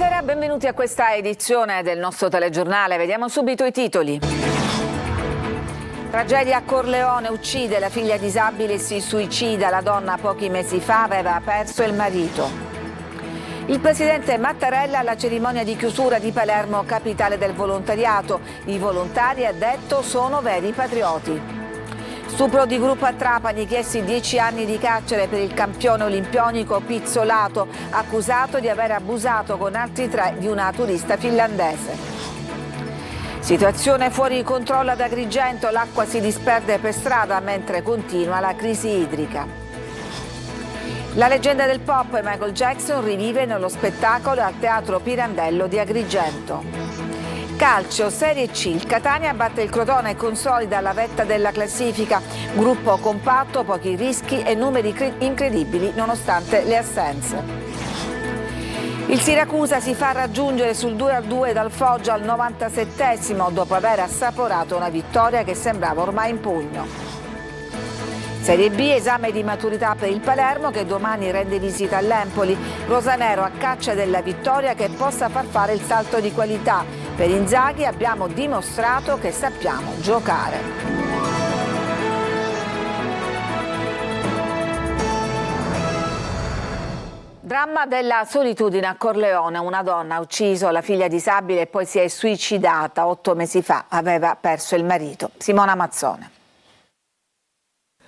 Buonasera, benvenuti a questa edizione del nostro telegiornale. Vediamo subito i titoli. Tragedia a Corleone, uccide la figlia disabile e si suicida. La donna pochi mesi fa aveva perso il marito. Il presidente Mattarella alla cerimonia di chiusura di Palermo, capitale del volontariato. I volontari, ha detto, sono veri patrioti. Stupro di gruppo a Trapani, chiesti 10 anni di carcere per il campione olimpionico Pizzolato, accusato di aver abusato con altri 3 di una turista finlandese. Situazione fuori controllo ad Agrigento, l'acqua si disperde per strada mentre continua la crisi idrica. La leggenda del pop Michael Jackson rivive nello spettacolo al Teatro Pirandello di Agrigento. Calcio, Serie C, il Catania batte il Crotone e consolida la vetta della classifica. Gruppo compatto, pochi rischi e numeri incredibili nonostante le assenze. Il Siracusa si fa raggiungere sul 2-2 dal Foggia al 97esimo dopo aver assaporato una vittoria che sembrava ormai in pugno. Serie B, esame di maturità per il Palermo che domani rende visita all'Empoli. Rosanero a caccia della vittoria che possa far fare il salto di qualità. Per Inzaghi abbiamo dimostrato che sappiamo giocare. Dramma della solitudine a Corleone. Una donna ha ucciso la figlia disabile e poi si è suicidata. 8 mesi fa aveva perso il marito. Simona Mazzone.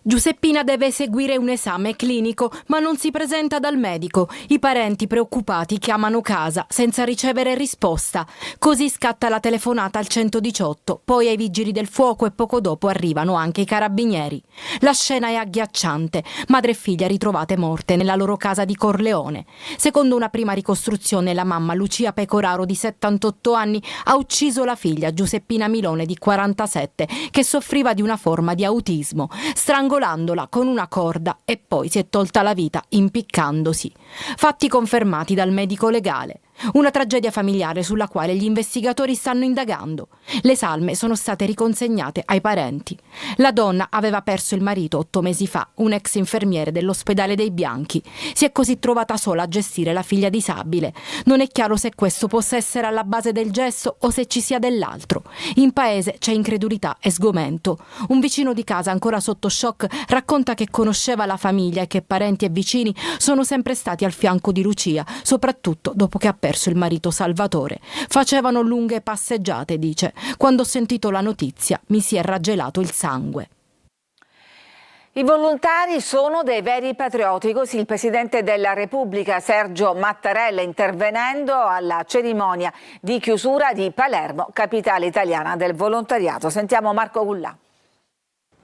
Giuseppina deve eseguire un esame clinico, ma non si presenta dal medico. I parenti preoccupati chiamano casa senza ricevere risposta. Così scatta la telefonata al 118, poi ai vigili del fuoco e poco dopo arrivano anche i carabinieri. La scena è agghiacciante. Madre e figlia ritrovate morte nella loro casa di Corleone. Secondo una prima ricostruzione, la mamma Lucia Pecoraro di 78 anni ha ucciso la figlia Giuseppina Milone di 47 che soffriva di una forma di autismo, strangolandola con una corda e poi si è tolta la vita impiccandosi. Fatti confermati dal medico legale. Una tragedia familiare sulla quale gli investigatori stanno indagando. Le salme sono state riconsegnate ai parenti. La donna aveva perso il marito 8 mesi fa, un ex infermiere dell'ospedale dei Bianchi. Si è così trovata sola a gestire la figlia disabile. Non è chiaro se questo possa essere alla base del gesto o se ci sia dell'altro. In paese c'è incredulità e sgomento. Un vicino di casa ancora sotto shock racconta che conosceva la famiglia e che parenti e vicini sono sempre stati al fianco di Lucia, soprattutto dopo che ha perso il marito Salvatore. Facevano lunghe passeggiate, dice. Quando ho sentito la notizia mi si è raggelato il sangue. I volontari sono dei veri patrioti, così il Presidente della Repubblica Sergio Mattarella intervenendo alla cerimonia di chiusura di Palermo, capitale italiana del volontariato. Sentiamo Marco Gullà.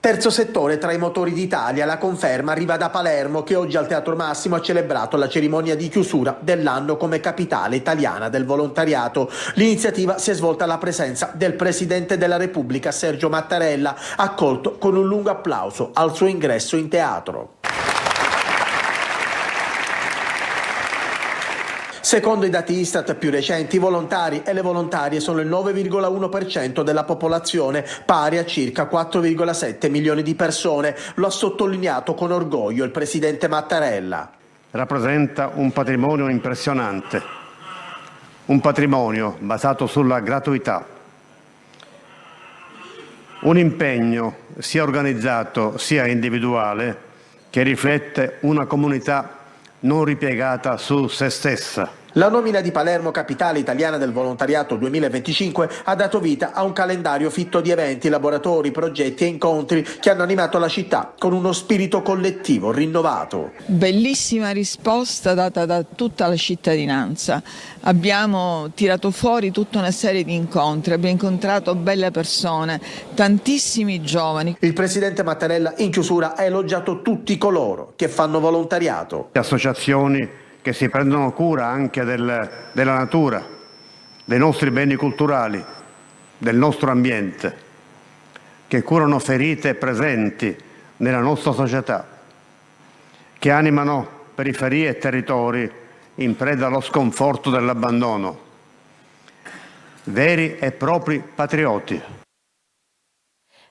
Terzo settore tra i motori d'Italia, la conferma arriva da Palermo che oggi al Teatro Massimo ha celebrato la cerimonia di chiusura dell'anno come capitale italiana del volontariato. L'iniziativa si è svolta alla presenza del Presidente della Repubblica Sergio Mattarella, accolto con un lungo applauso al suo ingresso in teatro. Secondo i dati Istat più recenti, i volontari e le volontarie sono il 9,1% della popolazione, pari a circa 4,7 milioni di persone. Lo ha sottolineato con orgoglio il presidente Mattarella. Rappresenta un patrimonio impressionante, un patrimonio basato sulla gratuità, un impegno sia organizzato sia individuale che riflette una comunità non ripiegata su se stessa. La nomina di Palermo capitale italiana del volontariato 2025 ha dato vita a un calendario fitto di eventi, laboratori, progetti e incontri che hanno animato la città con uno spirito collettivo rinnovato. Bellissima risposta data da tutta la cittadinanza. Abbiamo tirato fuori tutta una serie di incontri, abbiamo incontrato belle persone, tantissimi giovani. Il presidente Mattarella in chiusura ha elogiato tutti coloro che fanno volontariato. Le associazioni che si prendono cura anche della natura, dei nostri beni culturali, del nostro ambiente, che curano ferite presenti nella nostra società, che animano periferie e territori in preda allo sconforto dell'abbandono. Veri e propri patrioti.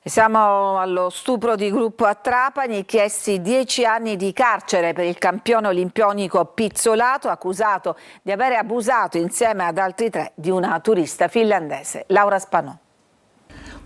Siamo allo stupro di gruppo a Trapani, chiesti 10 anni di carcere per il campione olimpionico Pizzolato, accusato di aver abusato insieme ad altri 3 di una turista finlandese. Laura Spanò.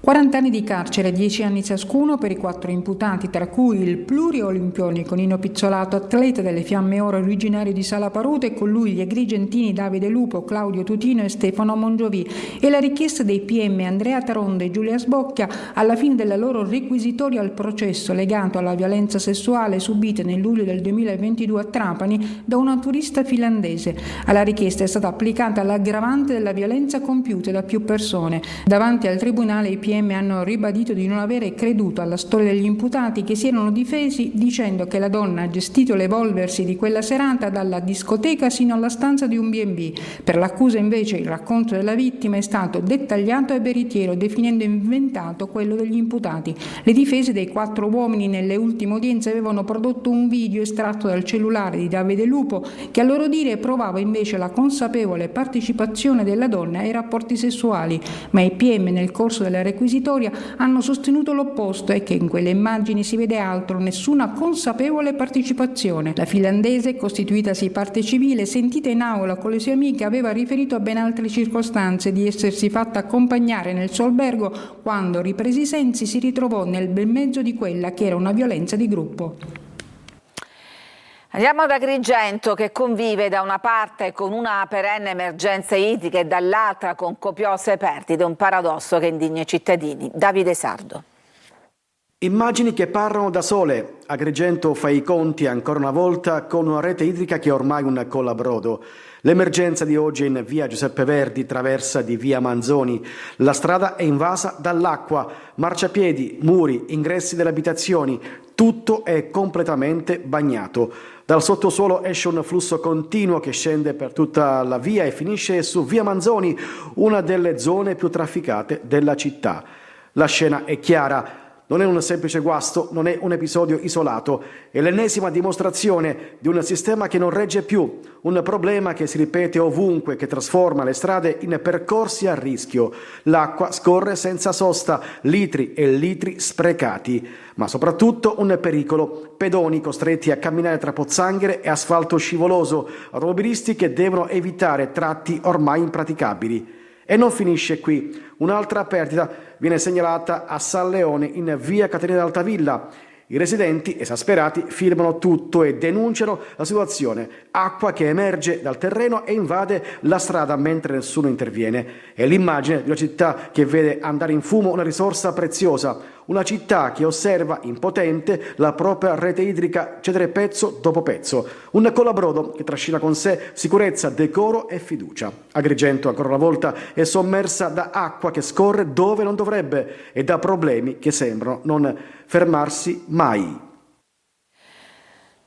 40 anni di carcere, 10 anni ciascuno per i 4 imputati, tra cui il pluriolimpionico Nino Pizzolato, atleta delle Fiamme Oro originario di Sala Paruta, e con lui gli agrigentini Davide Lupo, Claudio Tutino e Stefano Mongiovi, e la richiesta dei PM Andrea Taronda e Giulia Sbocchia alla fine della loro requisitoria al processo legato alla violenza sessuale subita nel luglio del 2022 a Trapani da una turista finlandese. Alla richiesta è stata applicata l'aggravante della violenza compiuta da più persone. Davanti al tribunale i PM hanno ribadito di non avere creduto alla storia degli imputati, che si erano difesi dicendo che la donna ha gestito l'evolversi di quella serata dalla discoteca sino alla stanza di un B&B. Per l'accusa invece il racconto della vittima è stato dettagliato e veritiero, definendo inventato quello degli imputati. Le difese dei 4 uomini nelle ultime udienze avevano prodotto un video estratto dal cellulare di Davide Lupo, che a loro dire provava invece la consapevole partecipazione della donna ai rapporti sessuali, ma i PM nel corso della requisitoria hanno sostenuto l'opposto e che in quelle immagini si vede altro, nessuna consapevole partecipazione. La finlandese, costituitasi parte civile, sentita in aula con le sue amiche, aveva riferito a ben altre circostanze di essersi fatta accompagnare nel suo albergo quando, ripresi i sensi, si ritrovò nel bel mezzo di quella che era una violenza di gruppo. Andiamo ad Agrigento, che convive da una parte con una perenne emergenza idrica e dall'altra con copiose perdite, un paradosso che indigna i cittadini. Davide Sardo. Immagini che parlano da sole. Agrigento fa i conti ancora una volta con una rete idrica che è ormai un colabrodo. L'emergenza di oggi è in via Giuseppe Verdi, traversa di via Manzoni. La strada è invasa dall'acqua, marciapiedi, muri, ingressi delle abitazioni, tutto è completamente bagnato. Dal sottosuolo esce un flusso continuo che scende per tutta la via e finisce su via Manzoni, una delle zone più trafficate della città. La scena è chiara. Non è un semplice guasto, non è un episodio isolato, è l'ennesima dimostrazione di un sistema che non regge più, un problema che si ripete ovunque, che trasforma le strade in percorsi a rischio. L'acqua scorre senza sosta, litri e litri sprecati, ma soprattutto un pericolo, pedoni costretti a camminare tra pozzanghere e asfalto scivoloso, automobilisti che devono evitare tratti ormai impraticabili. E non finisce qui. Un'altra perdita viene segnalata a San Leone in via Caterina d'Altavilla. I residenti, esasperati, filmano tutto e denunciano la situazione. Acqua che emerge dal terreno e invade la strada mentre nessuno interviene. È l'immagine di una città che vede andare in fumo una risorsa preziosa. Una città che osserva, impotente, la propria rete idrica cedere pezzo dopo pezzo. Un colabrodo che trascina con sé sicurezza, decoro e fiducia. Agrigento, ancora una volta, è sommersa da acqua che scorre dove non dovrebbe e da problemi che sembrano non fermarsi mai.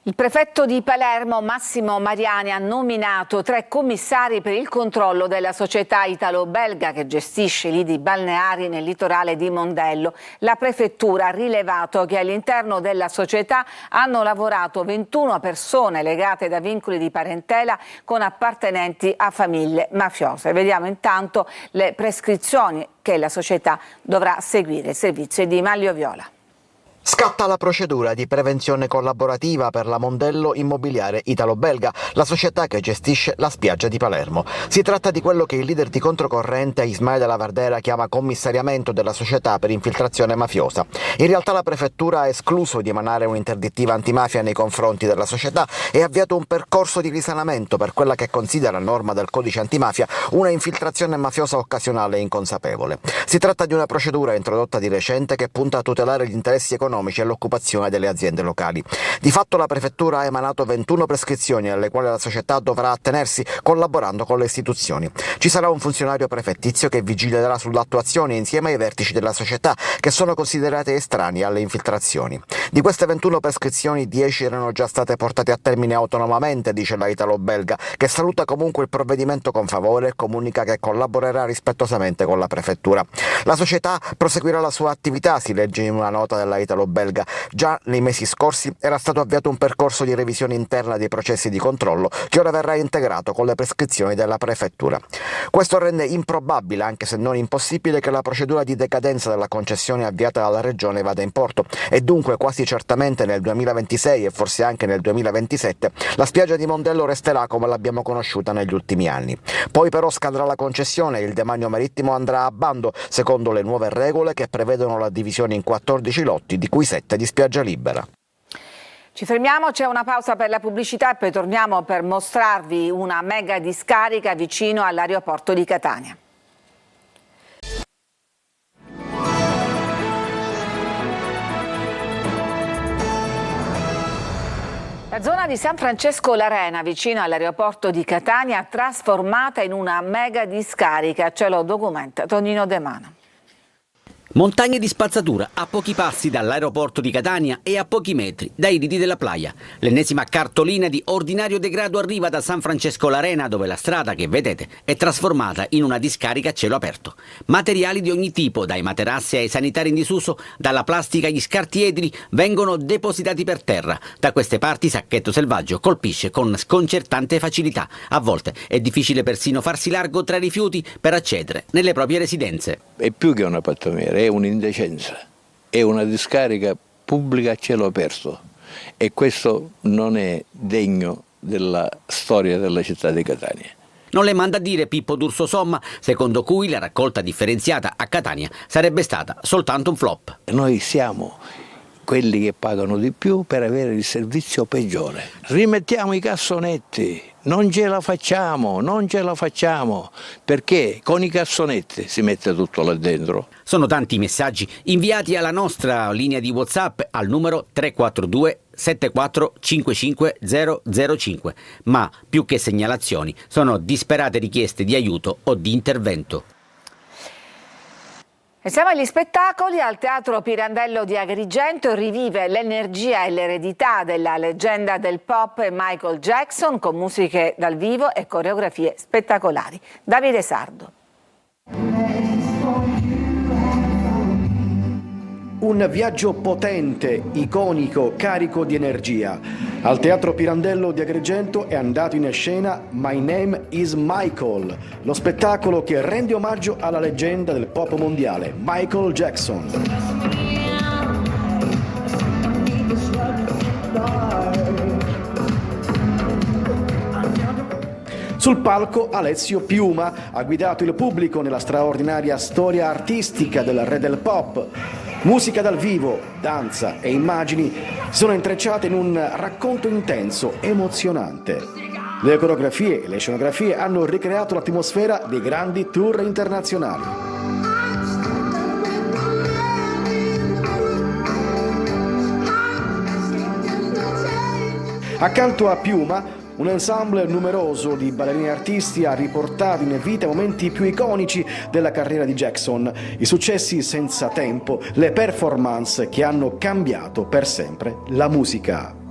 Il prefetto di Palermo, Massimo Mariani, ha nominato 3 commissari per il controllo della società italo-belga che gestisce i lidi balneari nel litorale di Mondello. La prefettura ha rilevato che all'interno della società hanno lavorato 21 persone legate da vincoli di parentela con appartenenti a famiglie mafiose. Vediamo intanto le prescrizioni che la società dovrà seguire. Il servizio è di Maglio Viola. Scatta la procedura di prevenzione collaborativa per la Mondello Immobiliare Italo-Belga, la società che gestisce la spiaggia di Palermo. Si tratta di quello che il leader di controcorrente Ismaele Della Vardera chiama commissariamento della società per infiltrazione mafiosa. In realtà la prefettura ha escluso di emanare un'interdittiva antimafia nei confronti della società e ha avviato un percorso di risanamento per quella che considera, a norma del codice antimafia, una infiltrazione mafiosa occasionale e inconsapevole. Si tratta di una procedura introdotta di recente che punta a tutelare gli interessi economici e l'occupazione delle aziende locali. Di fatto la prefettura ha emanato 21 prescrizioni alle quali la società dovrà attenersi collaborando con le istituzioni. Ci sarà un funzionario prefettizio che vigilerà sull'attuazione insieme ai vertici della società che sono considerate estranei alle infiltrazioni. Di queste 21 prescrizioni 10 erano già state portate a termine autonomamente, dice la italo-belga, che saluta comunque il provvedimento con favore e comunica che collaborerà rispettosamente con la prefettura. La società proseguirà la sua attività, si legge in una nota della italo-belga, italo-belga. Già nei mesi scorsi era stato avviato un percorso di revisione interna dei processi di controllo che ora verrà integrato con le prescrizioni della prefettura. Questo rende improbabile, anche se non impossibile, che la procedura di decadenza della concessione avviata dalla Regione vada in porto e dunque quasi certamente nel 2026 e forse anche nel 2027 la spiaggia di Mondello resterà come l'abbiamo conosciuta negli ultimi anni. Poi però scadrà la concessione e il demanio marittimo andrà a bando secondo le nuove regole che prevedono la divisione in 14 lotti, di cui 7 di spiaggia libera. Ci fermiamo, c'è una pausa per la pubblicità e poi torniamo per mostrarvi una mega discarica vicino all'aeroporto di Catania. La zona di San Francesco Larena, vicino all'aeroporto di Catania, trasformata in una mega discarica, ce lo documenta Tonino De Mano. Montagne di spazzatura a pochi passi dall'aeroporto di Catania e a pochi metri dai lidi della playa. L'ennesima cartolina di ordinario degrado arriva da San Francesco Larena, dove la strada che vedete è trasformata in una discarica a cielo aperto. Materiali di ogni tipo, dai materassi ai sanitari in disuso, dalla plastica agli scarti edili, vengono depositati per terra. Da queste parti Sacchetto Selvaggio colpisce con sconcertante facilità. A volte è difficile persino farsi largo tra i rifiuti per accedere nelle proprie residenze. È più che una pattumiera, è un'indecenza, è una discarica pubblica a cielo aperto e questo non è degno della storia della città di Catania. Non le manda a dire Pippo D'Urso Somma, secondo cui la raccolta differenziata a Catania sarebbe stata soltanto un flop. Noi siamo quelli che pagano di più per avere il servizio peggiore. Rimettiamo i cassonetti, non ce la facciamo, perché con i cassonetti si mette tutto là dentro. Sono tanti i messaggi inviati alla nostra linea di WhatsApp al numero 342 74 55 005, ma più che segnalazioni sono disperate richieste di aiuto o di intervento. E siamo agli spettacoli. Al Teatro Pirandello di Agrigento rivive l'energia e l'eredità della leggenda del pop Michael Jackson con musiche dal vivo e coreografie spettacolari. Davide Sardo. Un viaggio potente, iconico, carico di energia. Al Teatro Pirandello di Agrigento è andato in scena My Name is Michael, lo spettacolo che rende omaggio alla leggenda del pop mondiale, Michael Jackson. Sul palco Alessio Piuma ha guidato il pubblico nella straordinaria storia artistica del re del pop. Musica dal vivo, danza e immagini si sono intrecciate in un racconto intenso, emozionante. Le coreografie e le scenografie hanno ricreato l'atmosfera dei grandi tour internazionali. Accanto a Piuma, un ensemble numeroso di ballerini artisti ha riportato in vita i momenti più iconici della carriera di Jackson, i successi senza tempo, le performance che cambiato per sempre la musica.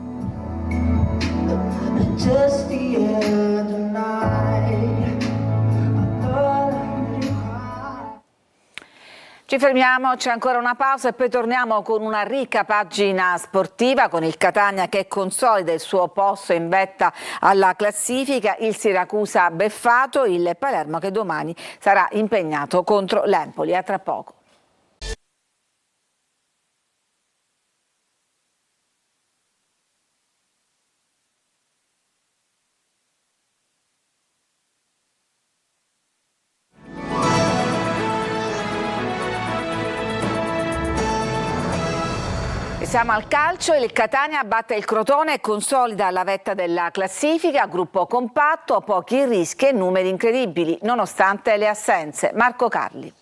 Ci fermiamo, c'è ancora una pausa e poi torniamo con una ricca pagina sportiva con il Catania che consolida il suo posto in vetta alla classifica, il Siracusa beffato, il Palermo che domani sarà impegnato contro l'Empoli. A tra poco. Siamo al calcio, il Catania batte il Crotone e consolida la vetta della classifica, gruppo compatto, pochi rischi e numeri incredibili, nonostante le assenze. Marco Carli.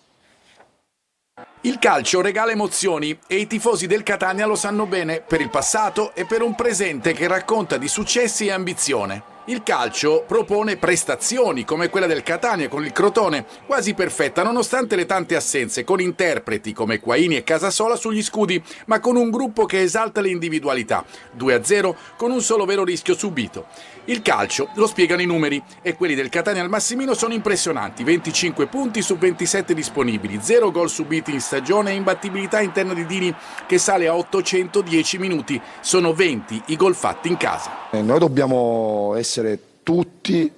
Il calcio regala emozioni e i tifosi del Catania lo sanno bene, per il passato e per un presente che racconta di successi e ambizione. Il calcio propone prestazioni come quella del Catania con il Crotone, quasi perfetta nonostante le tante assenze, con interpreti come Quaini e Casasola sugli scudi, ma con un gruppo che esalta le individualità. 2-0 con un solo vero rischio subito. Il calcio lo spiegano i numeri e quelli del Catania al Massimino sono impressionanti: 25 punti su 27 disponibili, 0 gol subiti in stagione e imbattibilità interna di Dini che sale a 810 minuti. Sono 20 i gol fatti in casa. Noi dobbiamo essere tutti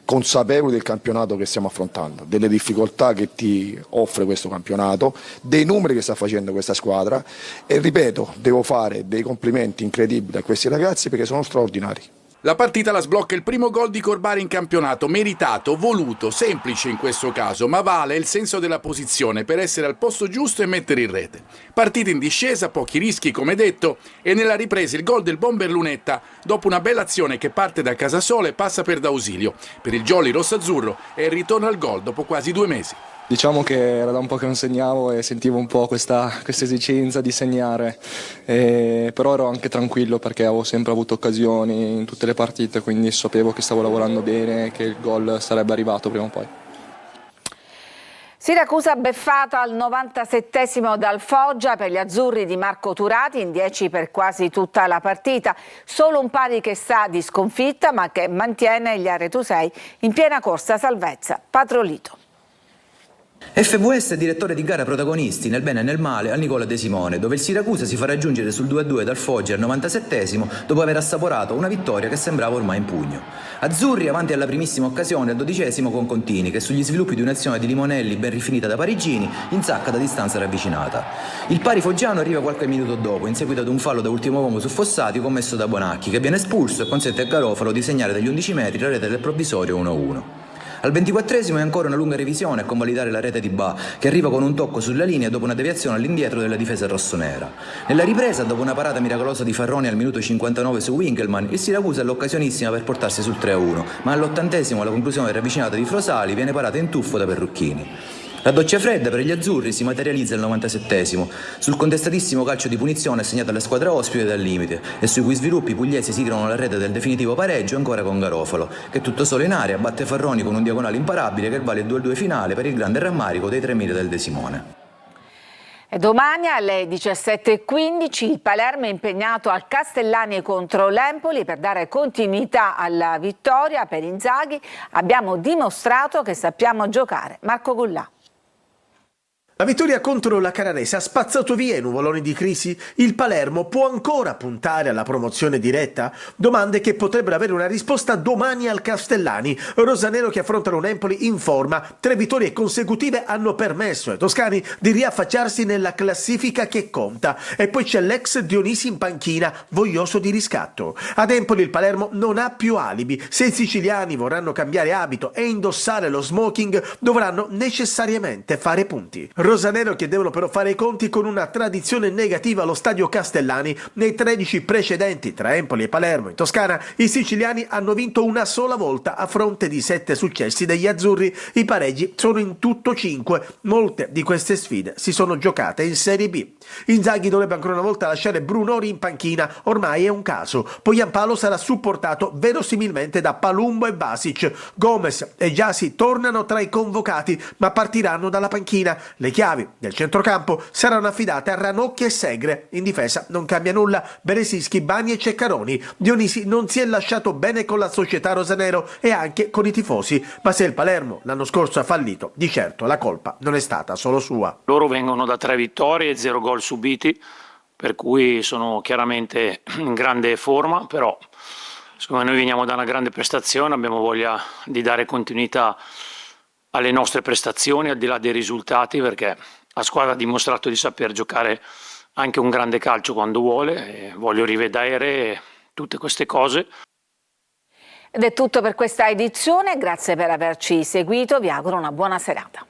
consapevoli del campionato che stiamo affrontando, delle difficoltà che ti offre questo campionato, dei numeri che sta facendo questa squadra e ripeto, devo fare dei complimenti incredibili a questi ragazzi perché sono straordinari. La partita la sblocca il primo gol di Corbari in campionato, meritato, voluto, semplice in questo caso, ma vale il senso della posizione per essere al posto giusto e mettere in rete. Partita in discesa, pochi rischi come detto, e nella ripresa il gol del bomber Lunetta dopo una bella azione che parte da Casasola e passa per D'Ausilio. Per il Jolly rossazzurro è il ritorno al gol dopo quasi 2 mesi. Diciamo che era da un po' che non segnavo e sentivo un po' questa esigenza di segnare, però ero anche tranquillo perché avevo sempre avuto occasioni in tutte le partite, quindi sapevo che stavo lavorando bene e che il gol sarebbe arrivato prima o poi. Siracusa beffata al 97esimo dal Foggia per gli azzurri di Marco Turati, in 10 per quasi tutta la partita. Solo un pari che sta di sconfitta ma che mantiene gli Aretusei in piena corsa salvezza. Patrolito. FVS direttore di gara protagonisti nel bene e nel male al Nicola De Simone, dove il Siracusa si fa raggiungere sul 2-2 dal Foggia al 97esimo dopo aver assaporato una vittoria che sembrava ormai in pugno. Azzurri avanti alla primissima occasione al 12esimo con Contini che sugli sviluppi di un'azione di Limonelli ben rifinita da Parigini insacca da distanza ravvicinata. Il pari foggiano arriva qualche minuto dopo in seguito ad un fallo da ultimo uomo su Fossati commesso da Bonacchi che viene espulso e consente a Garofalo di segnare dagli 11 metri la rete del provvisorio 1-1. Al 24esimo è ancora una lunga revisione a convalidare la rete di Ba, che arriva con un tocco sulla linea dopo una deviazione all'indietro della difesa rossonera. Nella ripresa, dopo una parata miracolosa di Farroni al minuto 59 su Winkelmann, il Siracusa è l'occasionissima per portarsi sul 3-1, ma all'80esimo la conclusione ravvicinata di Frosali viene parata in tuffo da Perrucchini. La doccia fredda per gli azzurri si materializza al 97esimo, sul contestatissimo calcio di punizione assegnato alla squadra ospite dal limite e sui cui sviluppi i pugliesi si tirano la rete del definitivo pareggio ancora con Garofalo, che tutto solo in aria batte Farroni con un diagonale imparabile che vale il 2-2 finale per il grande rammarico dei 3.000 del De Simone. E domani alle 17:15 il Palermo è impegnato al Castellani contro l'Empoli per dare continuità alla vittoria. Per Inzaghi abbiamo dimostrato che sappiamo giocare. Marco Gullà. La vittoria contro la Canarese ha spazzato via i nuvoloni di crisi? Il Palermo può ancora puntare alla promozione diretta? Domande che potrebbero avere una risposta domani al Castellani. Rosanero che affrontano un Empoli in forma. 3 vittorie consecutive hanno permesso ai toscani di riaffacciarsi nella classifica che conta. E poi c'è l'ex Dionisi in panchina, voglioso di riscatto. Ad Empoli il Palermo non ha più alibi. Se i siciliani vorranno cambiare abito e indossare lo smoking, dovranno necessariamente fare punti. Rosanero che devono però fare i conti con una tradizione negativa allo stadio Castellani. Nei 13 precedenti tra Empoli e Palermo in Toscana i siciliani hanno vinto una sola volta a fronte di 7 successi degli azzurri. I pareggi sono in tutto 5. Molte di queste sfide si sono giocate in Serie B. Inzaghi dovrebbe ancora una volta lasciare Brunori in panchina, ormai è un caso. Poi Giampaolo sarà supportato verosimilmente da Palumbo e Basic. Gomez e Giasi tornano tra i convocati ma partiranno dalla panchina. Le chiavi del centrocampo saranno affidate a Ranocchi e Segre. In difesa non cambia nulla: Beresischi, Bani e Ceccaroni. Dionisi non si è lasciato bene con la società rosanero e anche con i tifosi, ma se il Palermo l'anno scorso ha fallito, di certo la colpa non è stata solo sua. Loro vengono da 3 vittorie e 0 gol subiti, per cui sono chiaramente in grande forma, però secondo me noi veniamo da una grande prestazione, abbiamo voglia di dare continuità alle nostre prestazioni al di là dei risultati, perché la squadra ha dimostrato di saper giocare anche un grande calcio quando vuole, e voglio rivedere tutte queste cose. Ed è tutto per questa edizione, grazie per averci seguito, vi auguro una buona serata.